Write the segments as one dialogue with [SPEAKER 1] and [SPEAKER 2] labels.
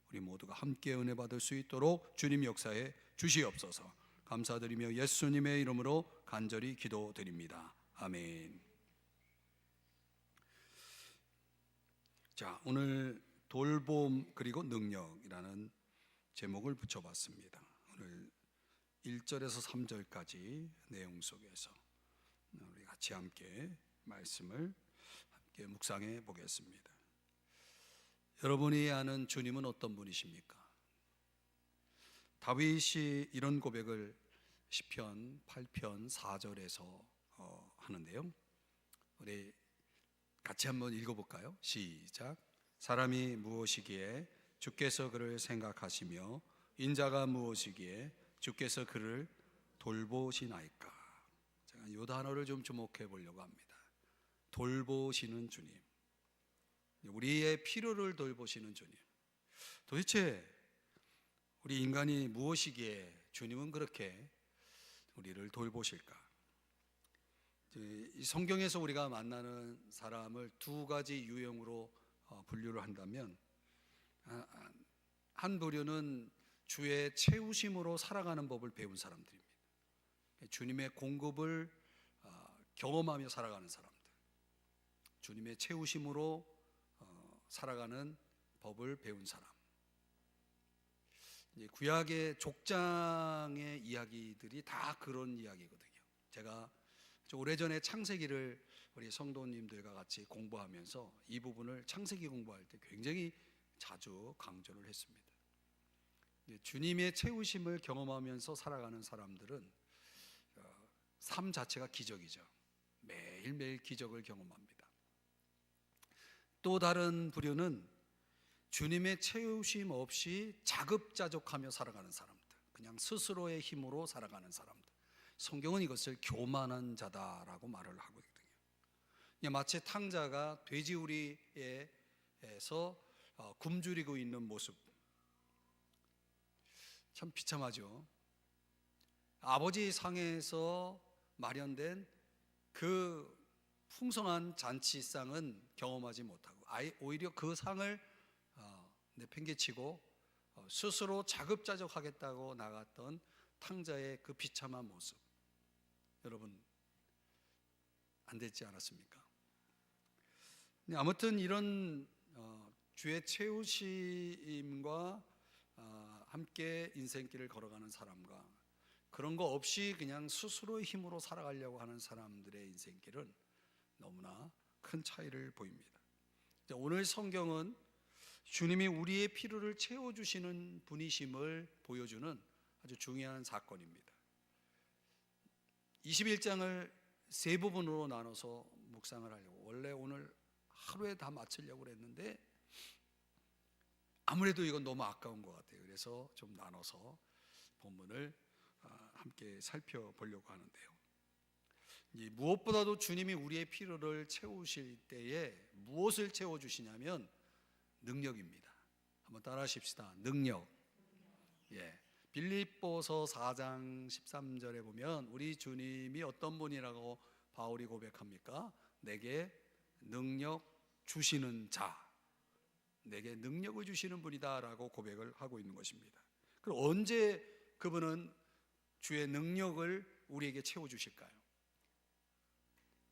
[SPEAKER 1] 우리 모두가 함께 은혜 받을 수 있도록 주님 역사에 주시옵소서. 감사드리며 예수님의 이름으로 간절히 기도드립니다. 아멘. 자, 오늘 돌봄 그리고 능력이라는 제목을 붙여봤습니다. 오늘 1절에서 3절까지 내용 속에서 우리 같이 함께 말씀을 함께 묵상해 보겠습니다. 여러분이 아는 주님은 어떤 분이십니까? 다윗이 이런 고백을 시편 8편 4절에서 하는데요. 우리 같이 한번 읽어볼까요? 시작. 사람이 무엇이기에 주께서 그를 생각하시며 인자가 무엇이기에 주께서 그를 돌보시나이까. 제가 이 단어를 좀 주목해 보려고 합니다. 돌보시는 주님, 우리의 필요를 돌보시는 주님. 도대체 우리 인간이 무엇이기에 주님은 그렇게 우리를 돌보실까? 이 성경에서 우리가 만나는 사람을 두 가지 유형으로 분류를 한다면, 한 부류는 주의 채우심으로 살아가는 법을 배운 사람들입니다. 주님의 공급을 경험하며 살아가는 사람들, 주님의 채우심으로 살아가는 법을 배운 사람. 구약의 족장의 이야기들이 다 그런 이야기거든요. 제가 오래전에 창세기를 우리 성도님들과 같이 공부하면서 이 부분을 창세기 공부할 때 굉장히 자주 강조를 했습니다. 주님의 채우심을 경험하면서 살아가는 사람들은 삶 자체가 기적이죠. 매일매일 기적을 경험합니다. 또 다른 부류는 주님의 채우심 없이 자급자족하며 살아가는 사람들, 그냥 스스로의 힘으로 살아가는 사람들. 성경은 이것을 교만한 자다라고 말을 하고 있거든요. 마치 탕자가 돼지우리에서 굶주리고 있는 모습, 참 비참하죠. 아버지 상에서 마련된 그 풍성한 잔치상은 경험하지 못하고 오히려 그 상을 내팽개치고 스스로 자급자족하겠다고 나갔던 탕자의 그 비참한 모습, 여러분 안 됐지 않았습니까? 아무튼 이런 주의 채우심과 함께 인생길을 걸어가는 사람과 그런 거 없이 그냥 스스로의 힘으로 살아가려고 하는 사람들의 인생길은 너무나 큰 차이를 보입니다. 오늘 성경은 주님이 우리의 필요를 채워주시는 분이심을 보여주는 아주 중요한 사건입니다. 21장을 세 부분으로 나눠서 묵상을 하려고, 원래 오늘 하루에 다 마치려고 했는데 아무래도 이건 너무 아까운 것 같아요. 그래서 좀 나눠서 본문을 함께 살펴보려고 하는데요. 무엇보다도 주님이 우리의 필요를 채우실 때에 무엇을 채워주시냐면 능력입니다. 한번 따라 하십시다. 능력. 빌립보서 4장 13절에 보면 우리 주님이 어떤 분이라고 바울이 고백합니까? 내게 능력 주시는 자, 내게 능력을 주시는 분이다 라고 고백을 하고 있는 것입니다. 그럼 언제 그분은 주의 능력을 우리에게 채워주실까요?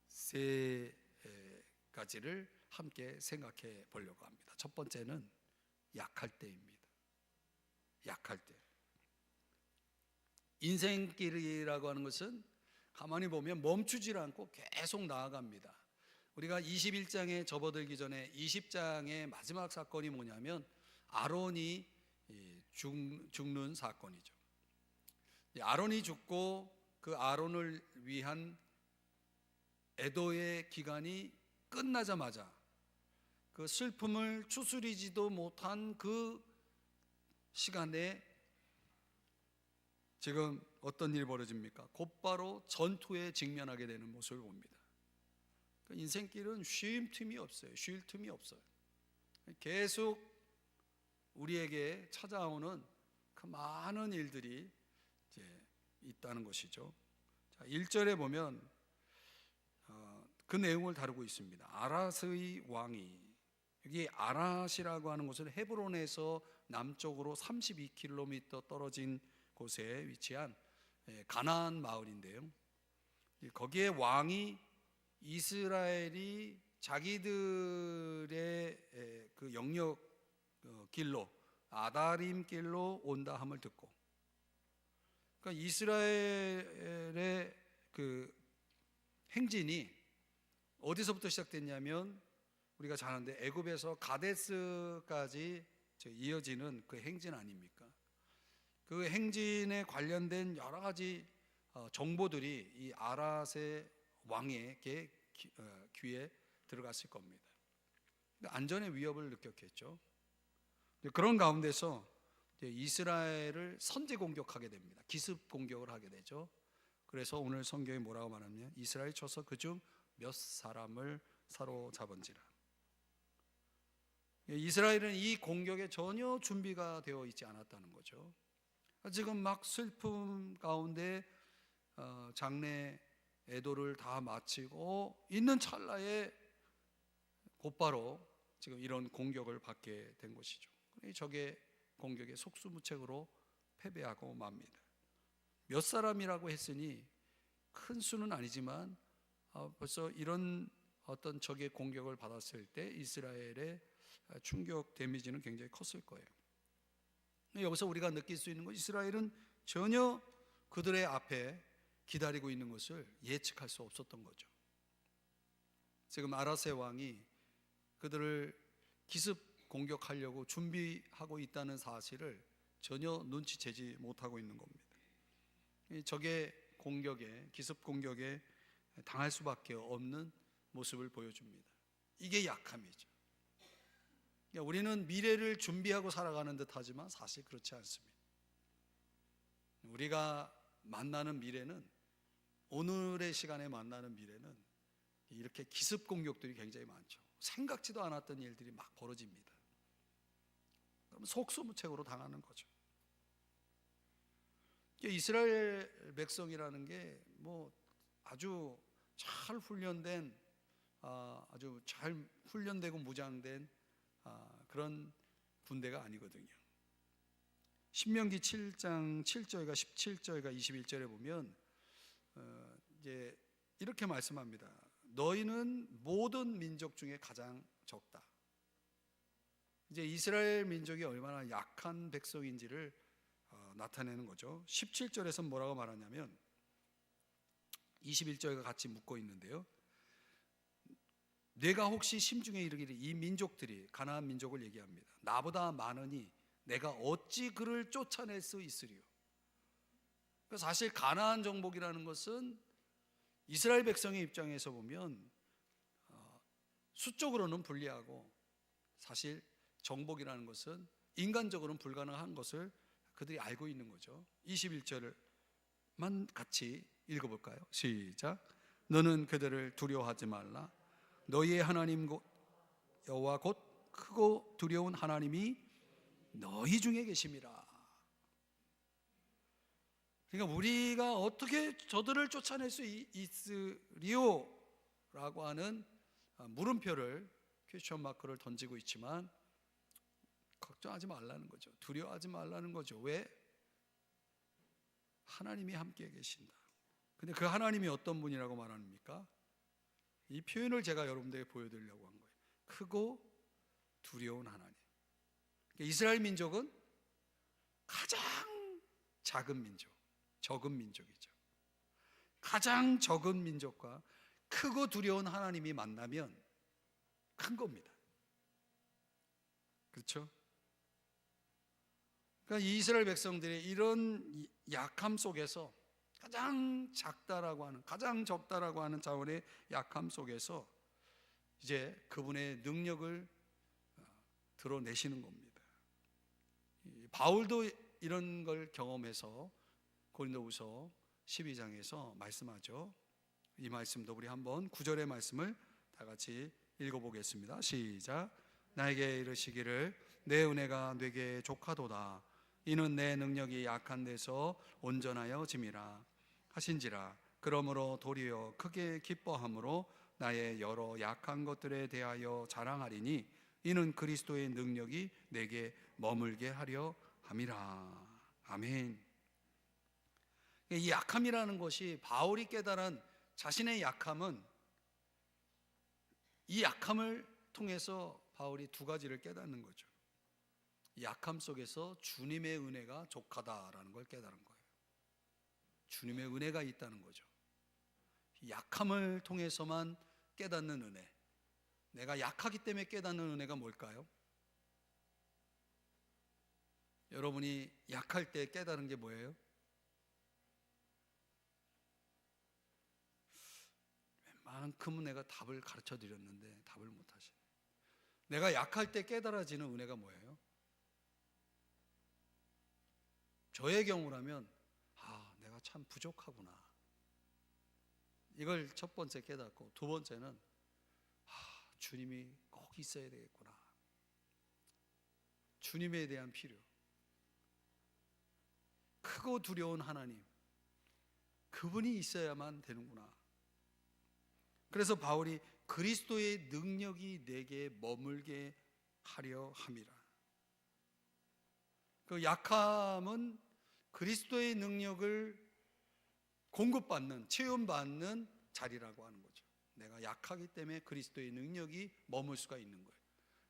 [SPEAKER 1] 세 가지를 함께 생각해 보려고 합니다. 첫 번째는 약할 때입니다. 약할 때. 인생길이라고 하는 것은 가만히 보면 멈추질 않고 계속 나아갑니다. 우리가 21장에 접어들기 전에 20장의 마지막 사건이 뭐냐면 아론이 죽는 사건이죠. 아론이 죽고 그 아론을 위한 애도의 기간이 끝나자마자 그 슬픔을 추스리지도 못한 그 시간에 지금 어떤 일이 벌어집니까? 곧바로 전투에 직면하게 되는 모습을 봅니다. 인생길은 쉴 틈이 없어요. 쉴 틈이 없어요. 계속 우리에게 찾아오는 그 많은 일들이 이제 있다는 것이죠. 자, 1절에 보면 그 내용을 다루고 있습니다. 아라스의 왕이, 여기 아랏이라고 하는 곳은 헤브론에서 남쪽으로 32km 떨어진 곳에 위치한 가나안 마을인데요. 거기에 왕이 이스라엘이 자기들의 그 영역 길로 아다림 길로 온다 함을 듣고, 그러니까 이스라엘의 그 행진이 어디서부터 시작됐냐면 우리가 잘 아는데 애굽에서 가데스까지 이어지는 그 행진 아닙니까? 그 행진에 관련된 여러 가지 정보들이 이 아랏의 왕의 귀에 들어갔을 겁니다. 안전의 위협을 느꼈겠죠. 그런 가운데서 이스라엘을 선제 공격하게 됩니다. 기습 공격을 하게 되죠. 그래서 오늘 성경이 뭐라고 말하냐면 이스라엘 쳐서 그중 몇 사람을 사로잡은지라. 이스라엘은 이 공격에 전혀 준비가 되어 있지 않았다는 거죠. 지금 막 슬픔 가운데 장례 애도를 다 마치고 있는 찰나에 곧바로 지금 이런 공격을 받게 된 것이죠. 적의 공격에 속수무책으로 패배하고 맙니다. 몇 사람이라고 했으니 큰 수는 아니지만 벌써 이런 어떤 적의 공격을 받았을 때 이스라엘의 충격 데미지는 굉장히 컸을 거예요. 여기서 우리가 느낄 수 있는 건 이스라엘은 전혀 그들의 앞에 기다리고 있는 것을 예측할 수 없었던 거죠. 지금 아랏의 왕이 그들을 기습 공격하려고 준비하고 있다는 사실을 전혀 눈치채지 못하고 있는 겁니다. 적의 공격에, 기습 공격에 당할 수밖에 없는 모습을 보여줍니다. 이게 약함이죠. 그러니까 우리는 미래를 준비하고 살아가는 듯 하지만 사실 그렇지 않습니다. 우리가 만나는 미래는, 오늘의 시간에 만나는 미래는 이렇게 기습 공격들이 굉장히 많죠. 생각지도 않았던 일들이 막 벌어집니다. 그럼 속수무책으로 당하는 거죠. 이스라엘 백성이라는 게 뭐 아주 잘 훈련된, 아주 잘 훈련되고 무장된 그런 군대가 아니거든요. 신명기 7장 7절과 17절과 21절에 보면 이제 이렇게 말씀합니다. 너희는 모든 민족 중에 가장 적다. 이제 이스라엘 민족이 얼마나 약한 백성인지를 나타내는 거죠. 17절에서 뭐라고 말하냐면 21절과 같이 묶어 있는데요. 내가 혹시 심중에 이르기를, 이 민족들이 가나안 민족을 얘기합니다. 나보다 많으니 내가 어찌 그를 쫓아낼 수 있으리요. 사실 가나안 정복이라는 것은 이스라엘 백성의 입장에서 보면 수적으로는 불리하고, 사실 정복이라는 것은 인간적으로는 불가능한 것을 그들이 알고 있는 거죠. 21절만 같이 읽어볼까요? 시작. 너는 그들을 두려워하지 말라. 너희의 하나님 여호와 곧 크고 두려운 하나님이 너희 중에 계심이라. 그러니까 우리가 어떻게 저들을 쫓아낼 수 있으리요? 라고 하는 물음표를, 퀘스천 마크를 던지고 있지만 걱정하지 말라는 거죠. 두려워하지 말라는 거죠. 왜? 하나님이 함께 계신다. 근데 그 하나님이 어떤 분이라고 말합니까? 이 표현을 제가 여러분들에게 보여드리려고 한 거예요. 크고 두려운 하나님. 이스라엘 민족은 가장 작은 민족, 적은 민족이죠. 가장 적은 민족과 크고 두려운 하나님이 만나면 큰 겁니다. 그렇죠? 그러니까 이스라엘 백성들이 이런 약함 속에서, 가장 작다라고 하는, 가장 적다라고 하는 자원의 약함 속에서 이제 그분의 능력을 드러내시는 겁니다. 바울도 이런 걸 경험해서 고린도후서 12장에서 말씀하죠. 이 말씀도 우리 한번 9절의 말씀을 다 같이 읽어보겠습니다. 시작. 나에게 이르시기를 내 은혜가 네게 족하도다. 이는 내 능력이 약한 데서 온전하여 짐이라 하신지라. 그러므로 도리어 크게 기뻐함으로 나의 여러 약한 것들에 대하여 자랑하리니 이는 그리스도의 능력이 내게 머물게 하려 함이라. 아멘. 이 약함이라는 것이, 바울이 깨달은 자신의 약함은, 이 약함을 통해서 바울이 두 가지를 깨닫는 거죠. 약함 속에서 주님의 은혜가 족하다라는 걸 깨달은 거예요. 주님의 은혜가 있다는 거죠. 약함을 통해서만 깨닫는 은혜, 내가 약하기 때문에 깨닫는 은혜가 뭘까요? 여러분이 약할 때 깨달은 게 뭐예요? 웬만큼 내가 답을 가르쳐 드렸는데 답을 못 하시네. 내가 약할 때 깨달아지는 은혜가 뭐예요? 저의 경우라면, 내가 참 부족하구나, 이걸 첫 번째 깨닫고, 두 번째는 주님이 꼭 있어야 되겠구나, 주님에 대한 필요, 크고 두려운 하나님, 그분이 있어야만 되는구나. 그래서 바울이 그리스도의 능력이 내게 머물게 하려 함이라. 그 약함은 그리스도의 능력을 공급받는, 체험받는 자리라고 하는 거죠. 내가 약하기 때문에 그리스도의 능력이 머물 수가 있는 거예요.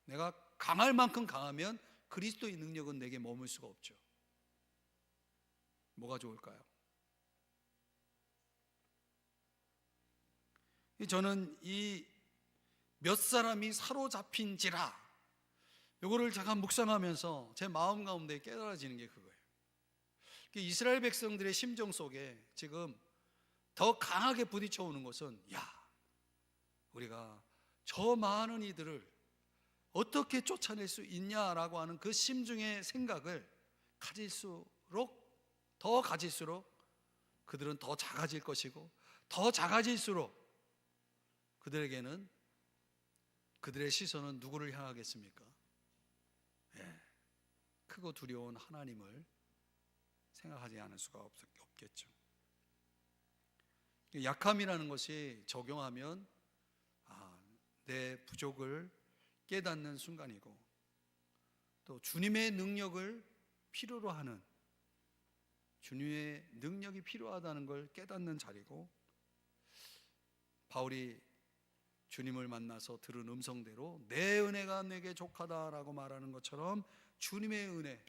[SPEAKER 1] 내가 강할 만큼 강하면 그리스도의 능력은 내게 머물 수가 없죠. 뭐가 좋을까요? 저는 이 몇 사람이 사로잡힌지라, 이거를 제가 묵상하면서 제 마음 가운데 깨달아지는 게 그거예요. 이스라엘 백성들의 심정 속에 지금 더 강하게 부딪혀 오는 것은, 우리가 저 많은 이들을 어떻게 쫓아낼 수 있냐라고 하는 그 심중의 생각을 더 가질수록 그들은 더 작아질 것이고, 더 작아질수록 그들에게는, 그들의 시선은 누구를 향하겠습니까? 크고 두려운 하나님을 생각하지 않을 수가 없겠죠. 약함이라는 것이 적용하면 내 부족을 깨닫는 순간이고, 또 주님의 능력을 필요로 하는, 주님의 능력이 필요하다는 걸 깨닫는 자리고, 바울이 주님을 만나서 들은 음성대로 내 은혜가 내게 족하다라고 말하는 것처럼 주님의 은혜,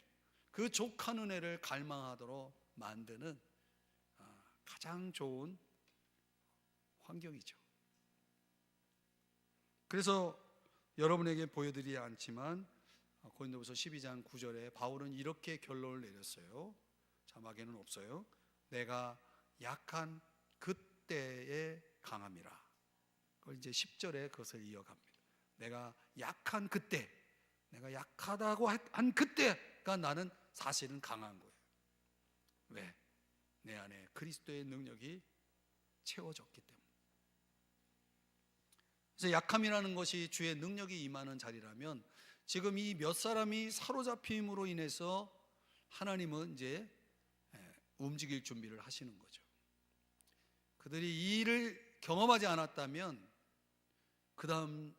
[SPEAKER 1] 그 족한 은혜를 갈망하도록 만드는 가장 좋은 환경이죠. 그래서 여러분에게 보여드리지 않지만 고린도후서 12장 9절에 바울은 이렇게 결론을 내렸어요. 자막에는 없어요. 내가 약한 그때에 강함이라. 그걸 이제 10절에 그것을 이어갑니다. 내가 약한 그때, 내가 약하다고 한 그때가 나는 사실은 강한 거예요. 왜? 내 안에 그리스도의 능력이 채워졌기 때문에. 그래서 약함이라는 것이 주의 능력이 임하는 자리라면, 지금 이 몇 사람이 사로잡힘으로 인해서 하나님은 이제 움직일 준비를 하시는 거죠. 그들이 이 일을 경험하지 않았다면 그 다음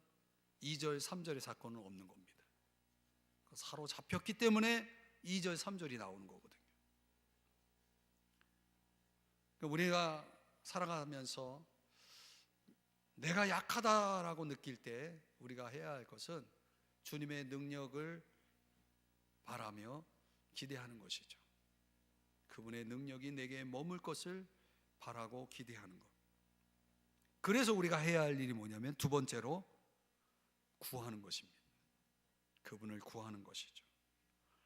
[SPEAKER 1] 2절 3절의 사건은 없는 겁니다. 사로잡혔기 때문에 2절 3절이 나오는 거거든요. 우리가 살아가면서 내가 약하다라고 느낄 때 우리가 해야 할 것은 주님의 능력을 바라며 기대하는 것이죠. 그분의 능력이 내게 머물 것을 바라고 기대하는 것. 그래서 우리가 해야 할 일이 뭐냐면, 두 번째로 구하는 것입니다. 그분을 구하는 것이죠.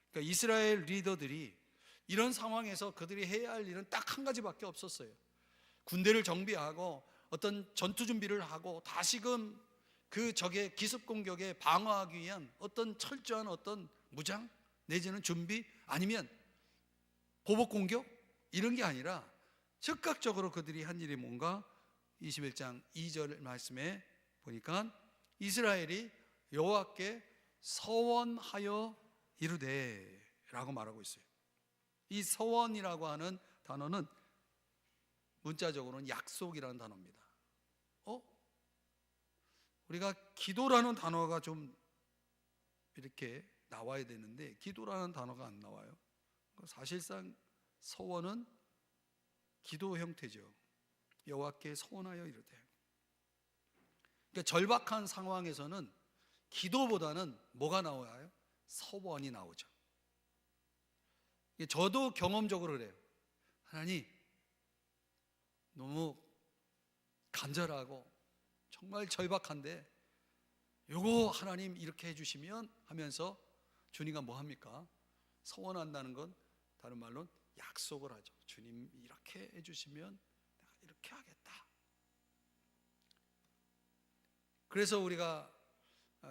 [SPEAKER 1] 그러니까 이스라엘 리더들이 이런 상황에서 그들이 해야 할 일은 딱 한 가지밖에 없었어요. 군대를 정비하고 어떤 전투 준비를 하고 다시금 그 적의 기습 공격에 방어하기 위한 어떤 철저한 어떤 무장 내지는 준비, 아니면 보복 공격, 이런 게 아니라 즉각적으로 그들이 한 일이 뭔가, 21장 2절 말씀에 보니까 이스라엘이 여호와께 서원하여 이르되 라고 말하고 있어요. 이 서원이라고 하는 단어는 문자적으로는 약속이라는 단어입니다. 우리가 기도라는 단어가 좀 이렇게 나와야 되는데 기도라는 단어가 안 나와요. 사실상 서원은 기도 형태죠. 여호와께 서원하여 이르되. 그러니까 절박한 상황에서는 기도보다는 뭐가 나와요? 서원이 나오죠. 저도 경험적으로 그래요. 하나님, 너무 간절하고 정말 절박한데 요거 하나님 이렇게 해주시면 하면서 주님과 뭐 합니까? 서원한다는 건 다른 말로는 약속을 하죠. 주님 이렇게 해주시면 내가 이렇게 하겠다. 그래서 우리가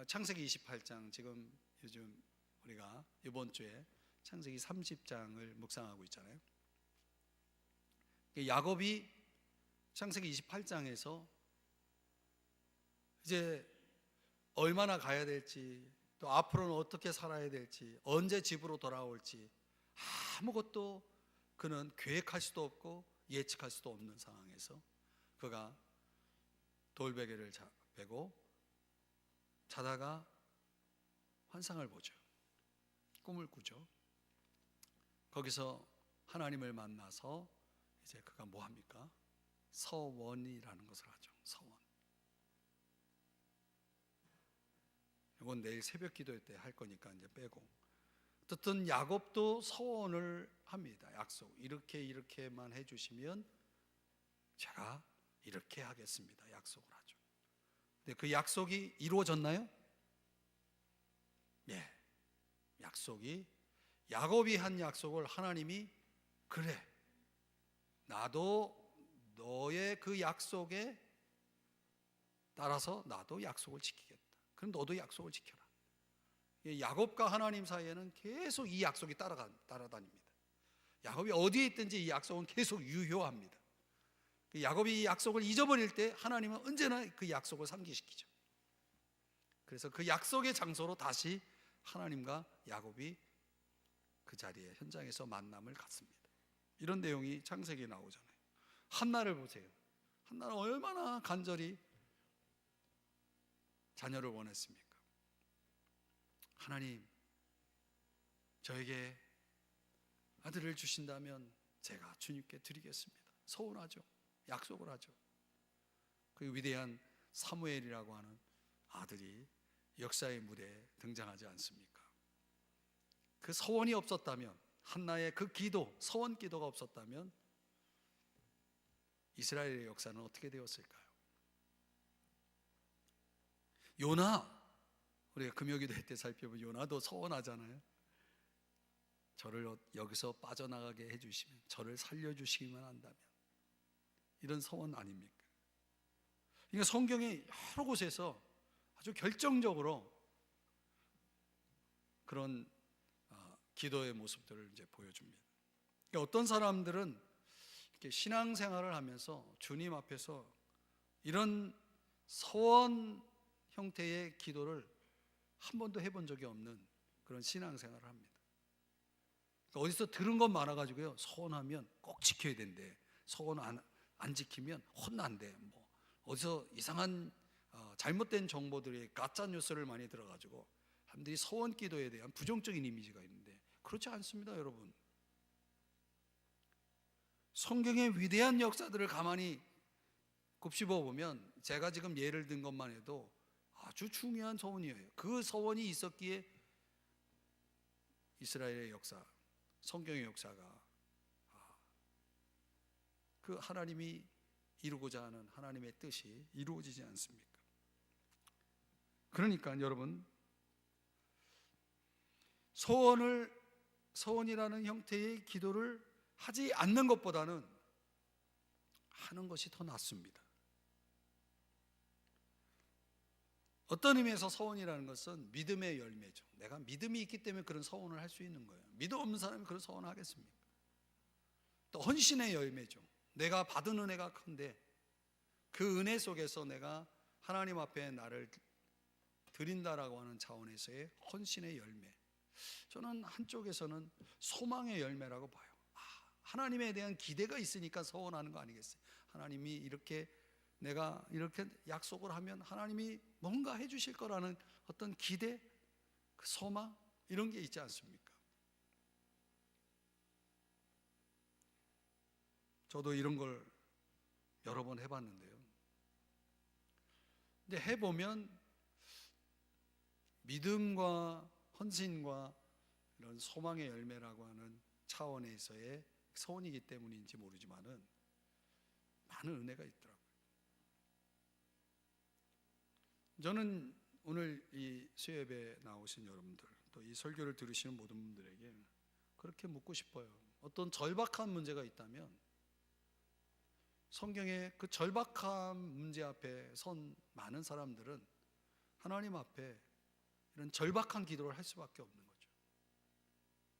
[SPEAKER 1] 창세기 28장, 지금 요즘 우리가 이번 주에 창세기 30장을 묵상하고 있잖아요. 야곱이 창세기 28장에서 이제 얼마나 가야 될지, 또 앞으로는 어떻게 살아야 될지, 언제 집으로 돌아올지 아무것도 그는 계획할 수도 없고 예측할 수도 없는 상황에서 그가 돌베개를 베고 자다가 환상을 보죠. 꿈을 꾸죠. 거기서 하나님을 만나서 이제 그가 뭐 합니까? 서원이라는 것을 하죠. 서원. 이건 내일 새벽 기도 때 할 거니까 이제 빼고. 어쨌든 야곱도 서원을 합니다. 약속. 이렇게만 해주시면 제가 이렇게 하겠습니다. 약속을 하죠. 근데 그 약속이 이루어졌나요? 예. 약속이, 야곱이 한 약속을 하나님이 그래, 나도 너의 그 약속에 따라서 나도 약속을 지키겠다. 그럼 너도 약속을 지켜라. 야곱과 하나님 사이에는 계속 이 약속이 따라다닙니다. 야곱이 어디에 있든지 이 약속은 계속 유효합니다. 야곱이 이 약속을 잊어버릴 때 하나님은 언제나 그 약속을 상기시키죠. 그래서 그 약속의 장소로 다시 하나님과 야곱이 그 자리에, 현장에서 만남을 갖습니다. 이런 내용이 창세기에 나오잖아요. 한나를 보세요. 한나는 얼마나 간절히 자녀를 원했습니까? 하나님, 저에게 아들을 주신다면 제가 주님께 드리겠습니다. 서운하죠. 약속을 하죠. 그 위대한 사무엘이라고 하는 아들이 역사의 무대에 등장하지 않습니까? 그 서원이 없었다면, 한나의 그 기도, 서원 기도가 없었다면 이스라엘의 역사는 어떻게 되었을까요? 요나, 우리가 금요기도 때 살펴본 요나도 서원하잖아요. 저를 여기서 빠져나가게 해주시면, 저를 살려주시기만 한다면. 이런 서원 아닙니까? 그러니까 성경의 여러 곳에서 아주 결정적으로 그런 기도의 모습들을 이제 보여줍니다. 그러니까 어떤 사람들은 이렇게 신앙생활을 하면서 주님 앞에서 이런 서원 형태의 기도를 한 번도 해본 적이 없는 그런 신앙생활을 합니다. 그러니까 어디서 들은 것 많아가지고요, 서원하면 꼭 지켜야 된대, 서원 안 지키면 혼난대, 뭐 어디서 이상한 잘못된 정보들이 가짜 뉴스를 많이 들어가지고 사람들이 서원 기도에 대한 부정적인 이미지가 있는데 그렇지 않습니다, 여러분. 성경의 위대한 역사들을 가만히 곱씹어 보면, 제가 지금 예를 든 것만 해도 아주 중요한 서원이에요. 그 서원이 있었기에 이스라엘의 역사, 성경의 역사가 그 하나님이 이루고자 하는 하나님의 뜻이 이루어지지 않습니까? 그러니까 여러분, 서원이라는 형태의 기도를 하지 않는 것보다는 하는 것이 더 낫습니다. 어떤 의미에서 서원이라는 것은 믿음의 열매죠. 내가 믿음이 있기 때문에 그런 서원을 할 수 있는 거예요. 믿음 없는 사람이 그런 서원을 하겠습니까? 또 헌신의 열매죠. 내가 받은 은혜가 큰데 그 은혜 속에서 내가 하나님 앞에 나를 드린다라고 하는 차원에서의 헌신의 열매. 저는 한쪽에서는 소망의 열매라고 봐요. 하나님에 대한 기대가 있으니까 서원하는 거 아니겠어요? 하나님이 이렇게, 내가 이렇게 약속을 하면 하나님이 뭔가 해주실 거라는 어떤 기대, 그 소망 이런 게 있지 않습니까? 저도 이런 걸 여러 번 해봤는데요. 근데 해보면 믿음과 헌신과 이런 소망의 열매라고 하는 차원에서의 소원이기 때문인지 모르지만은 많은 은혜가 있더라고요. 저는 오늘 이 수요예배에 나오신 여러분들, 또 이 설교를 들으시는 모든 분들에게 그렇게 묻고 싶어요. 어떤 절박한 문제가 있다면 성경에 그 절박한 문제 앞에 선 많은 사람들은 하나님 앞에 이런 절박한 기도를 할 수밖에 없는 거죠.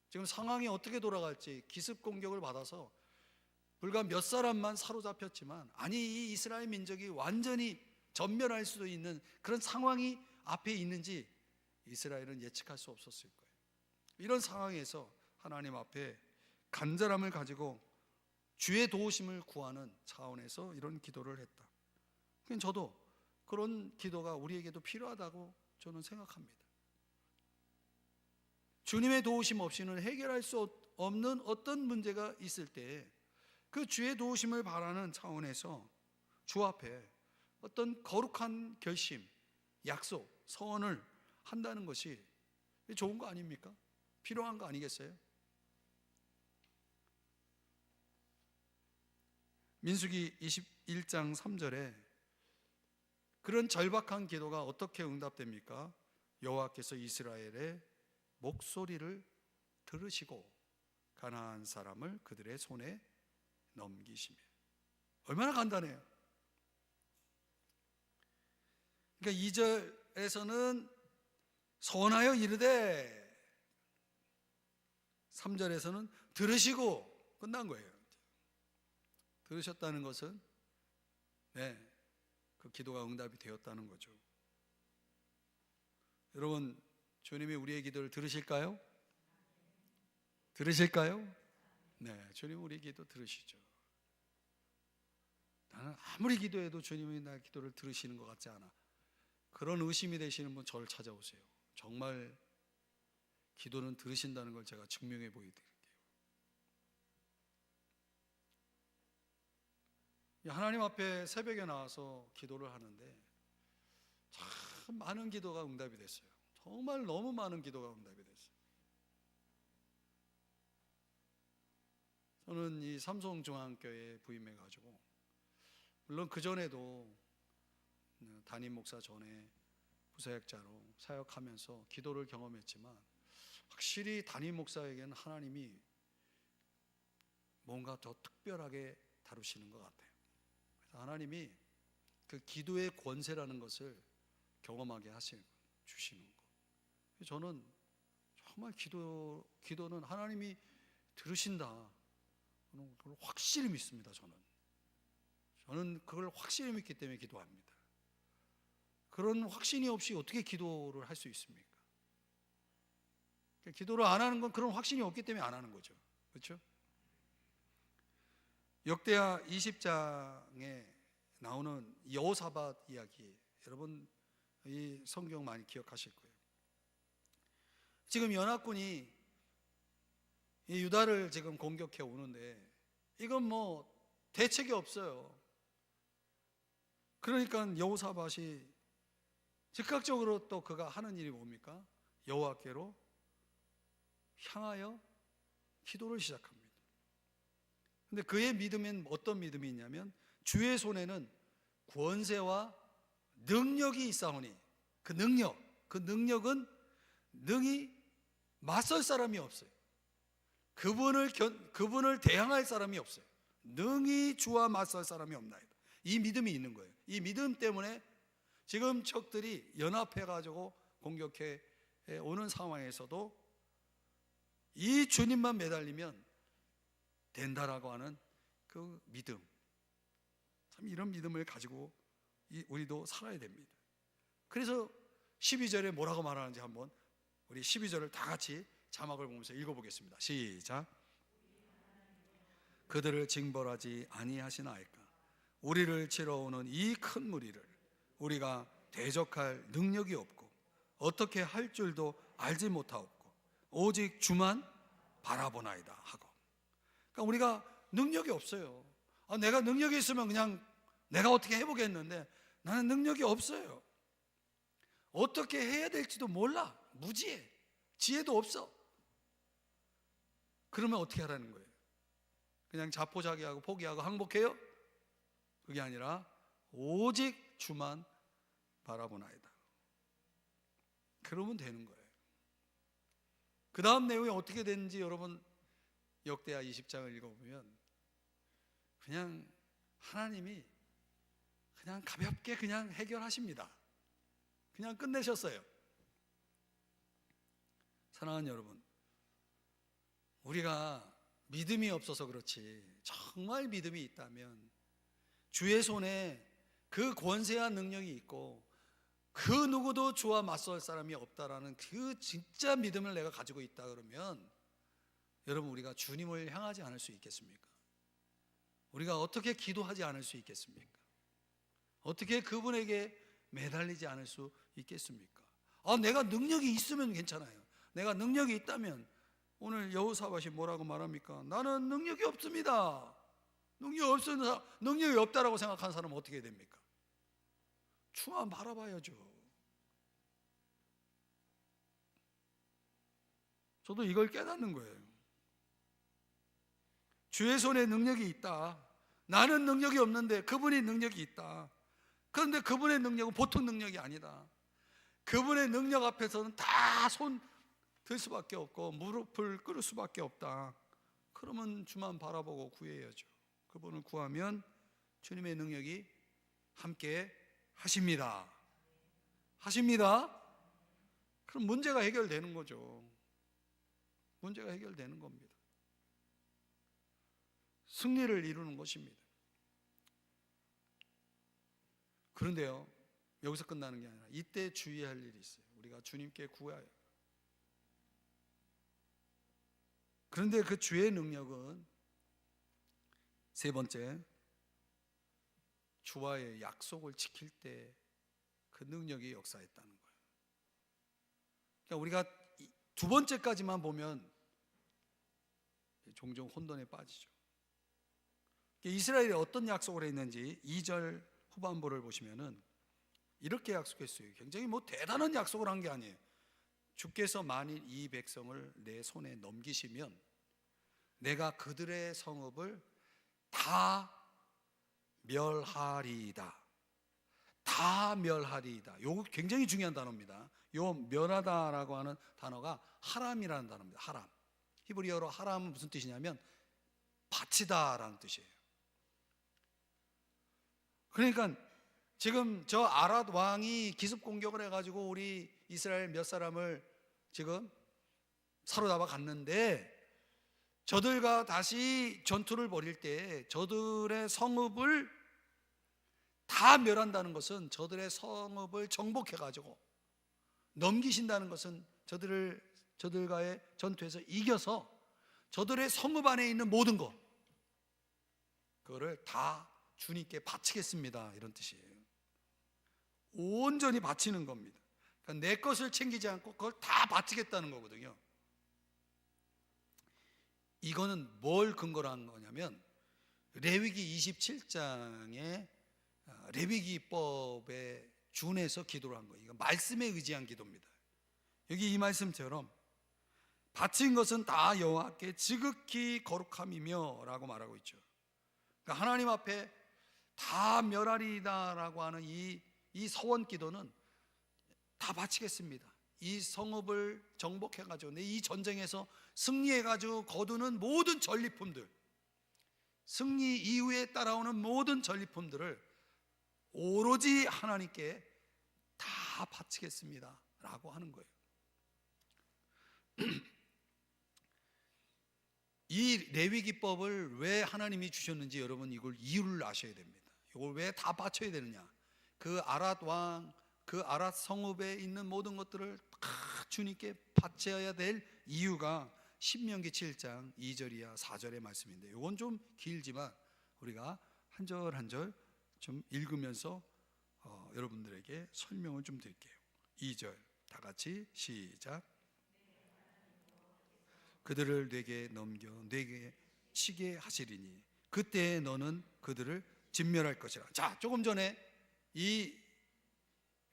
[SPEAKER 1] 지금 상황이 어떻게 돌아갈지 기습 공격을 받아서 불과 몇 사람만 사로잡혔지만, 아니 이 이스라엘 민족이 완전히 전멸할 수도 있는 그런 상황이 앞에 있는지 이스라엘은 예측할 수 없었을 거예요. 이런 상황에서 하나님 앞에 간절함을 가지고 주의 도우심을 구하는 차원에서 이런 기도를 했다. 저도 그런 기도가 우리에게도 필요하다고 저는 생각합니다. 주님의 도우심 없이는 해결할 수 없는 어떤 문제가 있을 때 그 주의 도우심을 바라는 차원에서 주 앞에 어떤 거룩한 결심, 약속, 서원을 한다는 것이 좋은 거 아닙니까? 필요한 거 아니겠어요? 민수기 21장 3절에 그런 절박한 기도가 어떻게 응답됩니까? 여호와께서 이스라엘의 목소리를 들으시고 가나안 사람을 그들의 손에 넘기시며. 얼마나 간단해요. 그러니까 2절에서는 소원하여 이르되, 3절에서는 들으시고 끝난 거예요. 들으셨다는 것은 그 기도가 응답이 되었다는 거죠. 여러분, 주님이 우리의 기도를 들으실까요? 들으실까요? 네, 주님 우리 기도 들으시죠. 나는 아무리 기도해도 주님이 나의 기도를 들으시는 것 같지 않아. 그런 의심이 되시는 분 저를 찾아오세요. 정말 기도는 들으신다는 걸 제가 증명해 보여드릴게요. 하나님 앞에 새벽에 나와서 기도를 하는데 참 많은 기도가 응답이 됐어요. 정말 너무 많은 기도가 응답이 됐어요. 저는 이 삼성중앙교회에 부임해가지고, 물론 그전에도 담임 목사 전에 부사역자로 사역하면서 기도를 경험했지만, 확실히 담임 목사에게는 하나님이 뭔가 더 특별하게 다루시는 것 같아요. 그래서 하나님이 그 기도의 권세라는 것을 경험하게 주시는 것. 저는 정말 기도는 하나님이 들으신다, 그걸 확실히 믿습니다. 저는 그걸 확실히 믿기 때문에 기도합니다. 그런 확신이 없이 어떻게 기도를 할 수 있습니까? 기도를 안 하는 건 그런 확신이 없기 때문에 안 하는 거죠. 그렇죠? 역대하 20장에 나오는 여호사밧 이야기, 여러분 이 성경 많이 기억하실 거예요. 지금 연합군이 이 유다를 지금 공격해 오는데 이건 뭐 대책이 없어요. 그러니까 여호사밧이 즉각적으로 또 그가 하는 일이 뭡니까? 여호와께로 향하여 기도를 시작합니다. 근데 그의 믿음엔 어떤 믿음이 있냐면, 주의 손에는 권세와 능력이 있사오니, 그 능력은 능히 맞설 사람이 없어요. 그분을 대항할 사람이 없어요. 능히 주와 맞설 사람이 없나이다. 이 믿음이 있는 거예요. 이 믿음 때문에 지금 적들이 연합해가지고 공격해 오는 상황에서도 이 주님만 매달리면 된다라고 하는 그 믿음, 참 이런 믿음을 가지고 우리도 살아야 됩니다. 그래서 12절에 뭐라고 말하는지 한번 우리 12절을 다 같이 자막을 보면서 읽어보겠습니다. 시작. 그들을 징벌하지 아니하시나이까? 우리를 치러 오는 이 큰 무리를 우리가 대적할 능력이 없고 어떻게 할 줄도 알지 못하옵고 오직 주만 바라보나이다 하고. 그러니까 우리가 능력이 없어요. 내가 능력이 있으면 그냥 내가 어떻게 해보겠는데 나는 능력이 없어요. 어떻게 해야 될지도 몰라. 무지해. 지혜도 없어. 그러면 어떻게 하라는 거예요? 그냥 자포자기하고 포기하고 항복해요? 그게 아니라 오직 주만 바라보나이다. 그러면 되는 거예요. 그 다음 내용이 어떻게 되는지 여러분 역대하 20장을 읽어보면 그냥 하나님이 그냥 가볍게 그냥 해결하십니다. 그냥 끝내셨어요. 사랑하는 여러분, 우리가 믿음이 없어서 그렇지 정말 믿음이 있다면 주의 손에 그 권세와 능력이 있고 그 누구도 주와 맞설 사람이 없다라는 그 진짜 믿음을 내가 가지고 있다 그러면 여러분 우리가 주님을 향하지 않을 수 있겠습니까? 우리가 어떻게 기도하지 않을 수 있겠습니까? 어떻게 그분에게 매달리지 않을 수 있겠습니까? 내가 능력이 있으면 괜찮아요. 내가 능력이 있다면 오늘 여호사밧이 뭐라고 말합니까? 나는 능력이 없습니다. 능력이 없다라고 생각하는 사람은 어떻게 됩니까? 주만 바라봐야죠. 저도 이걸 깨닫는 거예요. 주의 손에 능력이 있다. 나는 능력이 없는데 그분이 능력이 있다. 그런데 그분의 능력은 보통 능력이 아니다. 그분의 능력 앞에서는 다 손 들 수밖에 없고 무릎을 꿇을 수밖에 없다. 그러면 주만 바라보고 구해야죠. 그분을 구하면 주님의 능력이 함께 하십니다. 그럼 문제가 해결되는 거죠. 문제가 해결되는 겁니다. 승리를 이루는 것입니다. 그런데요, 여기서 끝나는 게 아니라 이때 주의할 일이 있어요. 우리가 주님께 구해요. 그런데 그 주의 능력은 세 번째, 주와의 약속을 지킬 때 그 능력이 역사했다는 거예요. 그러니까 우리가 두 번째까지만 보면 종종 혼돈에 빠지죠. 이스라엘이 어떤 약속을 했는지 2절 후반부를 보시면은 이렇게 약속했어요. 굉장히 대단한 약속을 한 게 아니에요. 주께서 만일 이 백성을 내 손에 넘기시면 내가 그들의 성읍을 다 멸하리이다. 다 멸하리이다. 요거 굉장히 중요한 단어입니다. 요 멸하다라고 하는 단어가 하람이라는 단어입니다. 하람. 히브리어로 하람은 무슨 뜻이냐면 바치다라는 뜻이에요. 그러니까 지금 저 아랏 왕이 기습 공격을 해가지고 우리 이스라엘 몇 사람을 지금 사로잡아 갔는데 저들과 다시 전투를 벌일 때 저들의 성읍을 다 멸한다는 것은 저들의 성읍을 정복해가지고 넘기신다는 것은 저들과의 전투에서 이겨서 저들의 성읍 안에 있는 모든 것 그거를 다 주님께 바치겠습니다, 이런 뜻이에요. 온전히 바치는 겁니다. 그러니까 내 것을 챙기지 않고 그걸 다 바치겠다는 거거든요. 이거는 뭘 근거로 한 거냐면 레위기 27장의 레위기법에 준해서 기도를 한 거예요. 이거 말씀에 의지한 기도입니다. 여기 이 말씀처럼 바친 것은 다 여호와께 지극히 거룩함이며 라고 말하고 있죠. 그러니까 하나님 앞에 다 멸하리이다 라고 하는 이 서원 기도는 다 바치겠습니다. 이 성읍을 정복해가지고 이 전쟁에서 승리해가지고 거두는 모든 전리품들, 승리 이후에 따라오는 모든 전리품들을 오로지 하나님께 다 바치겠습니다 라고 하는 거예요. 이 레위기법을 왜 하나님이 주셨는지 여러분 이걸 이유를 아셔야 됩니다. 이걸 왜 다 바쳐야 되느냐, 그 아랏 왕, 그 아랏 성읍에 있는 모든 것들을 다 주님께 바쳐야 될 이유가 신명기 7장 2절이야 4절의 말씀인데 이건 좀 길지만 우리가 한 절 한 절 좀 읽으면서 여러분들에게 설명을 좀 드릴게요. 2절 다 같이 시작. 그들을 내게 넘겨 내게 치게 하시리니 그때에 너는 그들을 진멸할 것이라. 자, 조금 전에 이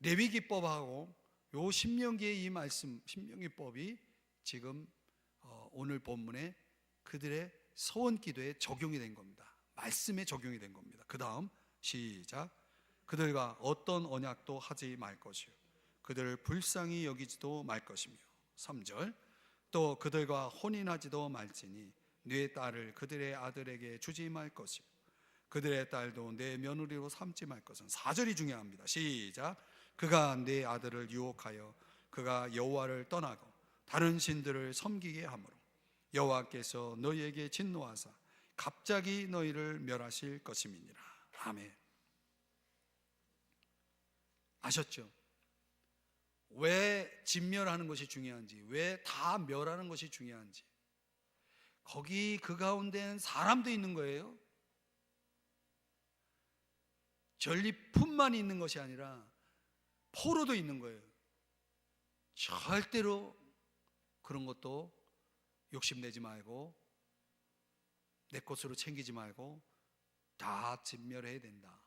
[SPEAKER 1] 레위기법하고 요 신명기의 이 말씀, 신명기법이 지금 오늘 본문에 그들의 서원 기도에 적용이 된 겁니다. 말씀에 적용이 된 겁니다. 그 다음 시작. 그들과 어떤 언약도 하지 말 것이요 그들을 불쌍히 여기지도 말 것이며 3절. 또 그들과 혼인하지도 말지니 네 딸을 그들의 아들에게 주지 말 것이요 그들의 딸도 내 며느리로 삼지 말 것은. 4절이 중요합니다. 시작. 그가 네 아들을 유혹하여 그가 여호와를 떠나고 다른 신들을 섬기게 하므로 여호와께서 너희에게 진노하사 갑자기 너희를 멸하실 것임이니라. 아멘. 아셨죠? 왜 진멸하는 것이 중요한지, 왜 다 멸하는 것이 중요한지. 거기 그 가운데는 사람도 있는 거예요. 전리품만 있는 것이 아니라 포로도 있는 거예요. 절대로 그런 것도 욕심내지 말고 내 것으로 챙기지 말고 다 진멸해야 된다,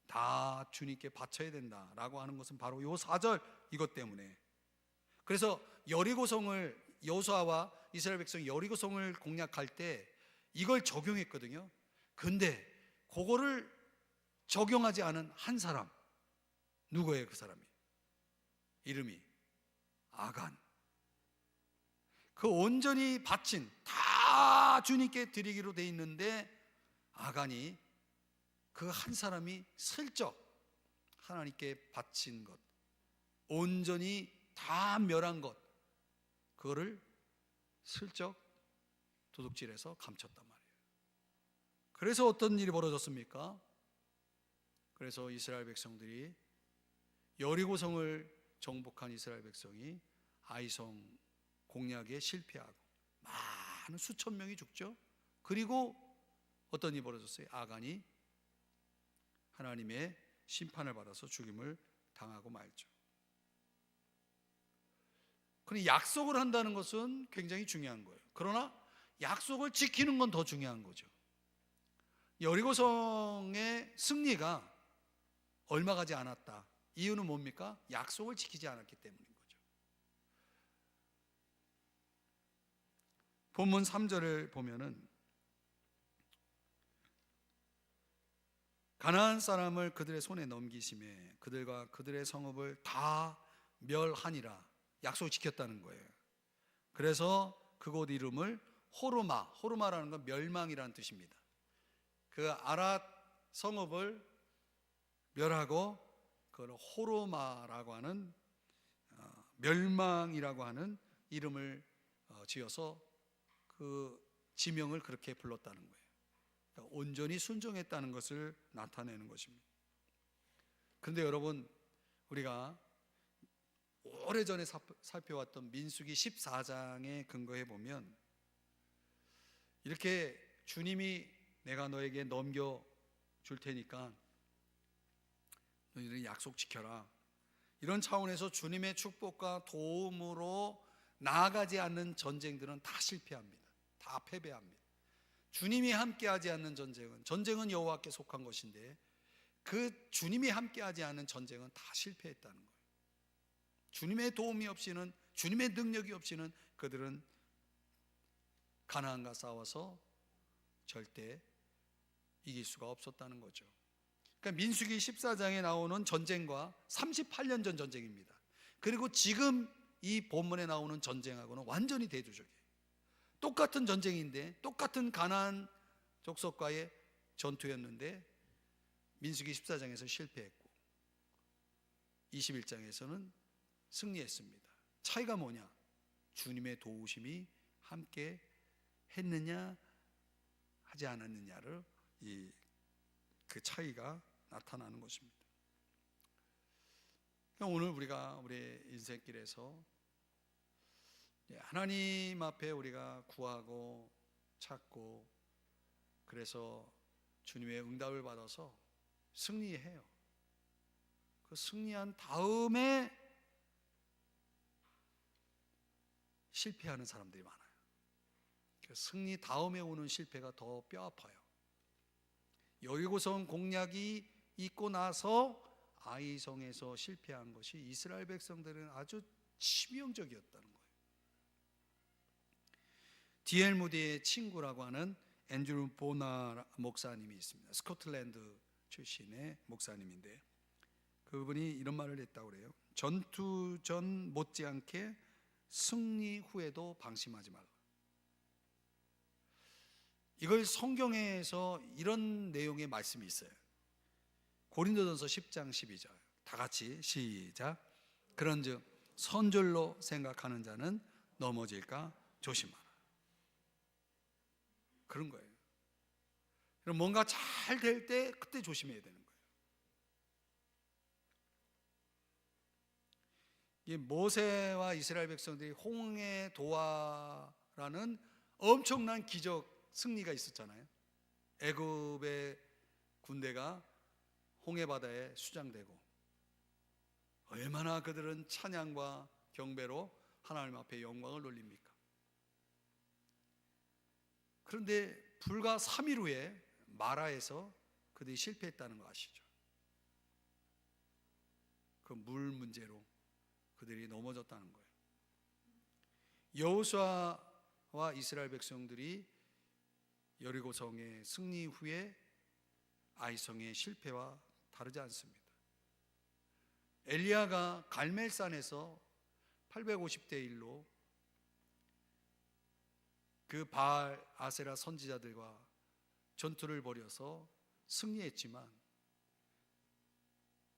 [SPEAKER 1] 다 주님께 바쳐야 된다라고 하는 것은 바로 요 4절 이것 때문에. 그래서 여리고성을, 여호수아와 이스라엘 백성이 여리고성을 공략할 때 이걸 적용했거든요. 근데 그거를 적용하지 않은 한 사람, 누구예요? 그 사람이 이름이 아간. 그 온전히 바친 다 주님께 드리기로 돼 있는데 아간이 그 한 사람이 슬쩍 하나님께 바친 것, 온전히 다 멸한 것, 그거를 슬쩍 도둑질해서 감췄단 말이에요. 그래서 어떤 일이 벌어졌습니까? 그래서 이스라엘 백성들이, 여리고성을 정복한 이스라엘 백성이 아이성 공략에 실패하고 많은 수천 명이 죽죠. 그리고 어떤 일이 벌어졌어요? 아간이 하나님의 심판을 받아서 죽임을 당하고 말죠. 그러니 약속을 한다는 것은 굉장히 중요한 거예요. 그러나 약속을 지키는 건 더 중요한 거죠. 여리고성의 승리가 얼마 가지 않았다. 이유는 뭡니까? 약속을 지키지 않았기 때문인 거죠. 본문 3절을 보면은 가나안 사람을 그들의 손에 넘기심에 그들과 그들의 성읍을 다 멸하니라. 약속을 지켰다는 거예요. 그래서 그곳 이름을 호르마, 호르마라는 건 멸망이라는 뜻입니다. 그 아랏 성읍을 멸하고 그걸 호르마라고 하는, 멸망이라고 하는 이름을 지어서 그 지명을 그렇게 불렀다는 거예요. 그러니까 온전히 순종했다는 것을 나타내는 것입니다. 그런데 여러분, 우리가 오래전에 살펴왔던 민수기 14장에 근거해 보면 이렇게 주님이 내가 너에게 넘겨줄 테니까 너희들은 약속 지켜라, 이런 차원에서 주님의 축복과 도움으로 나아가지 않는 전쟁들은 다 실패합니다. 다 패배합니다. 주님이 함께하지 않는 전쟁은 여호와께 속한 것인데 그 주님이 함께하지 않는 전쟁은 다 실패했다는 거예요. 주님의 도움이 없이는, 주님의 능력이 없이는 그들은 가나안과 싸워서 절대 이길 수가 없었다는 거죠. 그러니까 민수기 14장에 나오는 전쟁과 38년 전 전쟁입니다. 그리고 지금 이 본문에 나오는 전쟁하고는 완전히 대조적이에요. 똑같은 전쟁인데, 똑같은 가나안 족속과의 전투였는데 민수기 14장에서 실패했고 21장에서는 승리했습니다. 차이가 뭐냐? 주님의 도우심이 함께 했느냐 하지 않았느냐를 그 차이가 나타나는 것입니다. 오늘 우리가 우리 인생길에서 하나님 앞에 우리가 구하고 찾고 그래서 주님의 응답을 받아서 승리해요. 그 승리한 다음에 실패하는 사람들이 많아요. 승리 다음에 오는 실패가 더 뼈아파요. 여리고성 공략이 있고 나서 아이성에서 실패한 것이 이스라엘 백성들은 아주 치명적이었다는 거예요. D.L. 무디의 친구라고 하는 앤드루 보나 목사님이 있습니다. 스코틀랜드 출신의 목사님인데 그분이 이런 말을 했다고 그래요. 전투 전 못지않게 승리 후에도 방심하지 말라. 이걸 성경에서 이런 내용의 말씀이 있어요. 고린도전서 10장 12절 다 같이 시작. 그런즉 선줄로 생각하는 자는 넘어질까 조심하라. 그런 거예요. 그럼 뭔가 잘 될 때 그때 조심해야 되는 거예요. 이 모세와 이스라엘 백성들이 홍해 도하라는 엄청난 기적 승리가 있었잖아요. 애굽의 군대가 홍해 바다에 수장되고 얼마나 그들은 찬양과 경배로 하나님 앞에 영광을 돌립니까? 그런데 불과 3일 후에 마라에서 그들이 실패했다는 거 아시죠? 그 물 문제로 그들이 넘어졌다는 거예요. 여호수아와 이스라엘 백성들이 여리고성의 승리 후에 아이성의 실패와 다르지 않습니다. 엘리야가 갈멜산에서 850대 1로 그 바알 아세라 선지자들과 전투를 벌여서 승리했지만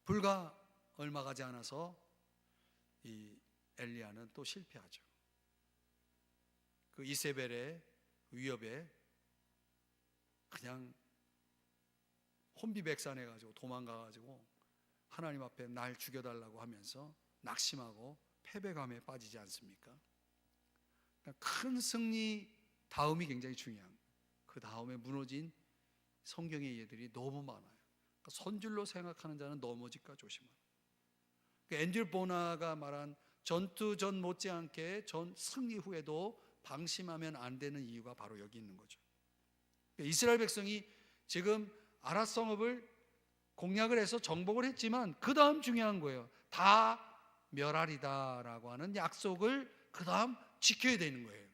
[SPEAKER 1] 불과 얼마 가지 않아서 이 엘리야는 또 실패하죠. 그 이세벨의 위협에 그냥 혼비백산해 가지고 도망가 가지고 하나님 앞에 날 죽여달라고 하면서 낙심하고 패배감에 빠지지 않습니까? 그러니까 큰 승리 다음이 굉장히 중요한, 그 다음에 무너진 성경의 예들이 너무 많아요. 그러니까 선줄로 생각하는 자는 넘어질까 조심하라. 그러니까 앤드류 보나가 말한 전투 전 못지않게 전 승리 후에도 방심하면 안 되는 이유가 바로 여기 있는 거죠. 그러니까 이스라엘 백성이 지금 아랏 성읍을 공략을 해서 정복을 했지만 그 다음 중요한 거예요. 다 멸하리다라고 하는 약속을 그 다음 지켜야 되는 거예요.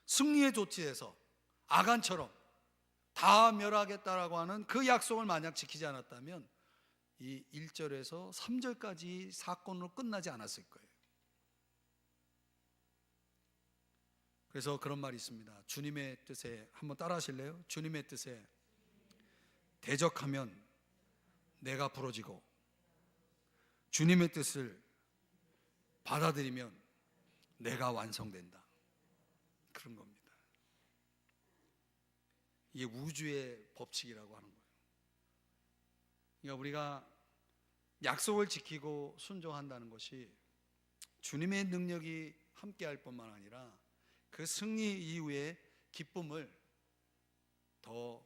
[SPEAKER 1] 승리에 조치해서 아간처럼 다 멸하겠다라고 하는 그 약속을 만약 지키지 않았다면 이 1절에서 3절까지 사건으로 끝나지 않았을 거예요. 그래서 그런 말이 있습니다. 주님의 뜻에, 한번 따라 하실래요? 주님의 뜻에 대적하면 내가 부러지고 주님의 뜻을 받아들이면 내가 완성된다. 그런 겁니다. 이게 우주의 법칙이라고 하는 거예요. 그러니까 우리가 약속을 지키고 순종한다는 것이 주님의 능력이 함께할 뿐만 아니라 그 승리 이후의 기쁨을 더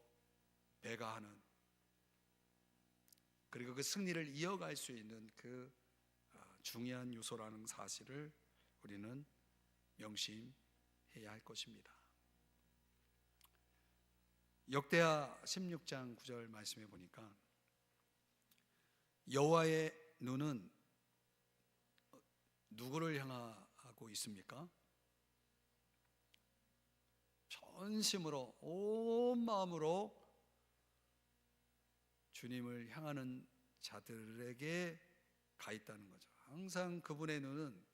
[SPEAKER 1] 배가하는, 그리고 그 승리를 이어갈 수 있는 그 중요한 요소라는 사실을 우리는 명심해야 할 것입니다. 역대하 16장 9절 말씀해 보니까 여호와의 눈은 누구를 향하고 있습니까? 전심으로 온 마음으로 주님을 향하는 자들에게 가 있다는 거죠. 항상 그분의 눈은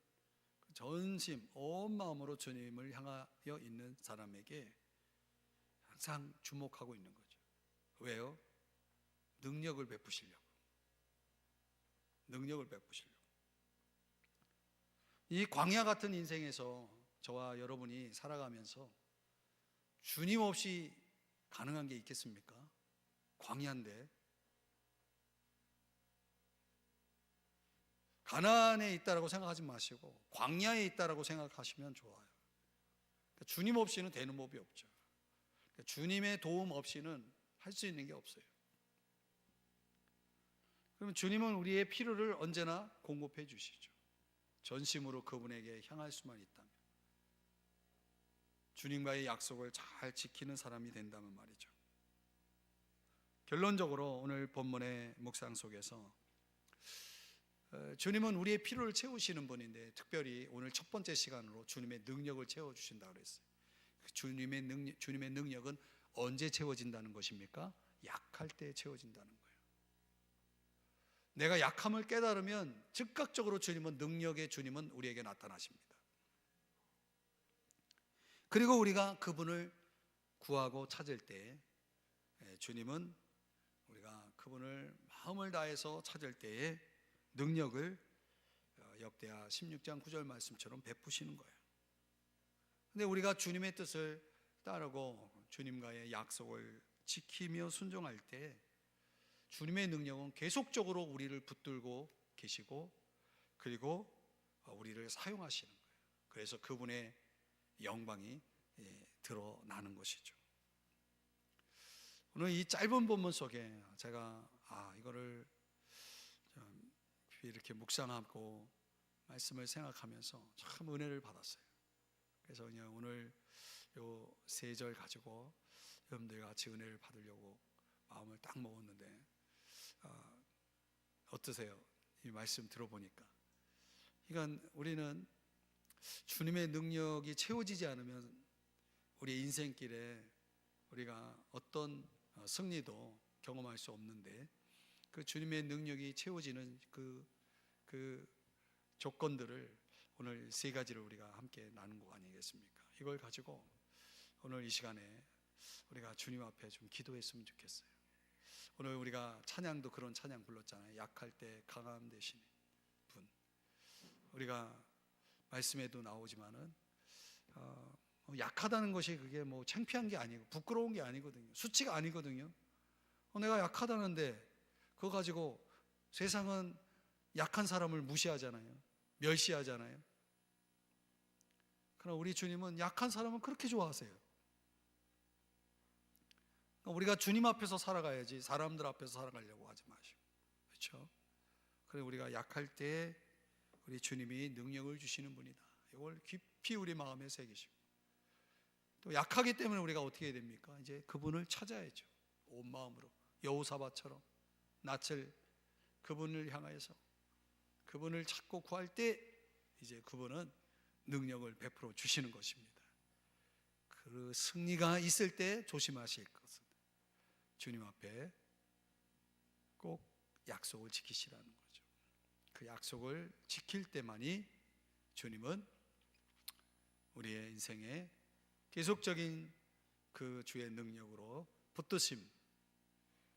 [SPEAKER 1] 전심 온 마음으로 주님을 향하여 있는 사람에게 항상 주목하고 있는 거죠. 왜요? 능력을 베푸시려고. 능력을 베푸시려고. 이 광야 같은 인생에서 저와 여러분이 살아가면서 주님 없이 가능한 게 있겠습니까? 광야인데. 가나안에 있다라고 생각하지 마시고 광야에 있다라고 생각하시면 좋아요. 그러니까 주님 없이는 되는 법이 없죠. 그러니까 주님의 도움 없이는 할 수 있는 게 없어요. 그러면 주님은 우리의 필요를 언제나 공급해 주시죠. 전심으로 그분에게 향할 수만 있다면. 주님과의 약속을 잘 지키는 사람이 된다면 말이죠. 결론적으로 오늘 본문의 묵상 속에서 주님은 우리의 필요를 채우시는 분인데, 특별히 오늘 첫 번째 시간으로 주님의 능력을 채워주신다고 그랬어요. 주님의 능력은 언제 채워진다는 것입니까? 약할 때 채워진다는 거예요. 내가 약함을 깨달으면 즉각적으로 능력의 주님은 우리에게 나타나십니다. 그리고 우리가 그분을 구하고 찾을 때, 주님은 우리가 그분을 마음을 다해서 찾을 때에 능력을 역대하 16장 9절 말씀처럼 베푸시는 거예요. 근데 우리가 주님의 뜻을 따르고 주님과의 약속을 지키며 순종할 때 주님의 능력은 계속적으로 우리를 붙들고 계시고, 그리고 우리를 사용하시는 거예요. 그래서 그분의 영광이 드러나는 것이죠. 오늘 이 짧은 본문 속에 제가 이거를 이렇게 묵상하고 말씀을 생각하면서 참 은혜를 받았어요. 그래서 그냥 오늘 요 세 절 가지고 여러분들과 같이 은혜를 받으려고 마음을 딱 먹었는데, 어떠세요? 이 말씀 들어보니까. 그러니까 우리는 주님의 능력이 채워지지 않으면 우리의 인생길에 우리가 어떤 승리도 경험할 수 없는데, 그 주님의 능력이 채워지는 그 조건들을 오늘 세 가지를 우리가 함께 나눈 거 아니겠습니까? 이걸 가지고 오늘 이 시간에 우리가 주님 앞에 좀 기도했으면 좋겠어요. 오늘 우리가 찬양도 그런 찬양 불렀잖아요. 약할 때 강함 되신 분. 우리가 말씀에도 나오지만은 약하다는 것이 그게 뭐 창피한 게 아니고 부끄러운 게 아니거든요. 수치가 아니거든요. 내가 약하다는데 그거 가지고 세상은 약한 사람을 무시하잖아요. 멸시하잖아요. 그러나 우리 주님은 약한 사람은 그렇게 좋아하세요. 우리가 주님 앞에서 살아가야지 사람들 앞에서 살아가려고 하지 마시고, 그렇죠? 그래서 우리가 약할 때 우리 주님이 능력을 주시는 분이다, 이걸 깊이 우리 마음에 새기시고, 또 약하기 때문에 우리가 어떻게 해야 됩니까? 이제 그분을 찾아야죠. 온 마음으로 여호사밧처럼 낯을 그분을 향하여서 그분을 찾고 구할 때 이제 그분은 능력을 베풀어 주시는 것입니다. 그 승리가 있을 때 조심하실 것은 주님 앞에 꼭 약속을 지키시라는 거죠. 그 약속을 지킬 때만이 주님은 우리의 인생에 계속적인 그 주의 능력으로 붙드심,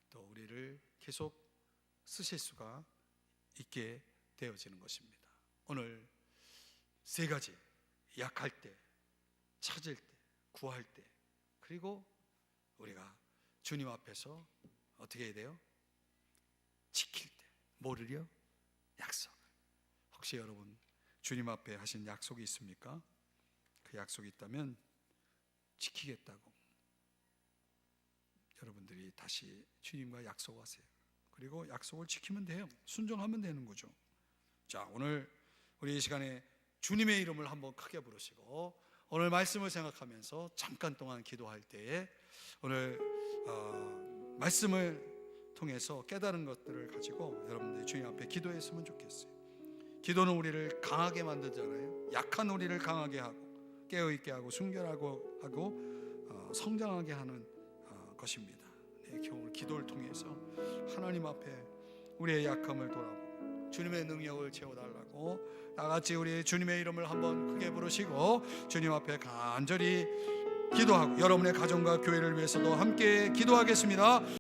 [SPEAKER 1] 또 우리를 계속 쓰실 수가 있게 되어지는 것입니다. 오늘 세 가지, 약할 때, 찾을 때, 구할 때, 그리고 우리가 주님 앞에서 어떻게 해야 돼요? 지킬 때. 뭐를요? 약속을. 혹시 여러분 주님 앞에 하신 약속이 있습니까? 그 약속이 있다면 지키겠다고 여러분들이 다시 주님과 약속하세요. 그리고 약속을 지키면 돼요. 순종하면 되는 거죠. 자, 오늘 우리 이 시간에 주님의 이름을 한번 크게 부르시고 오늘 말씀을 생각하면서 잠깐 동안 기도할 때에 오늘 말씀을 통해서 깨달은 것들을 가지고 여러분들이 주님 앞에 기도했으면 좋겠어요. 기도는 우리를 강하게 만들잖아요. 약한 우리를 강하게 하고 깨어있게 하고 순결하고 하고 성장하게 하는 것입니다. 오늘 기도를 통해서 하나님 앞에 우리의 약함을 돌아보고 주님의 능력을 채워달라고 나같이 우리 주님의 이름을 한번 크게 부르시고 주님 앞에 간절히 기도하고 여러분의 가정과 교회를 위해서도 함께 기도하겠습니다.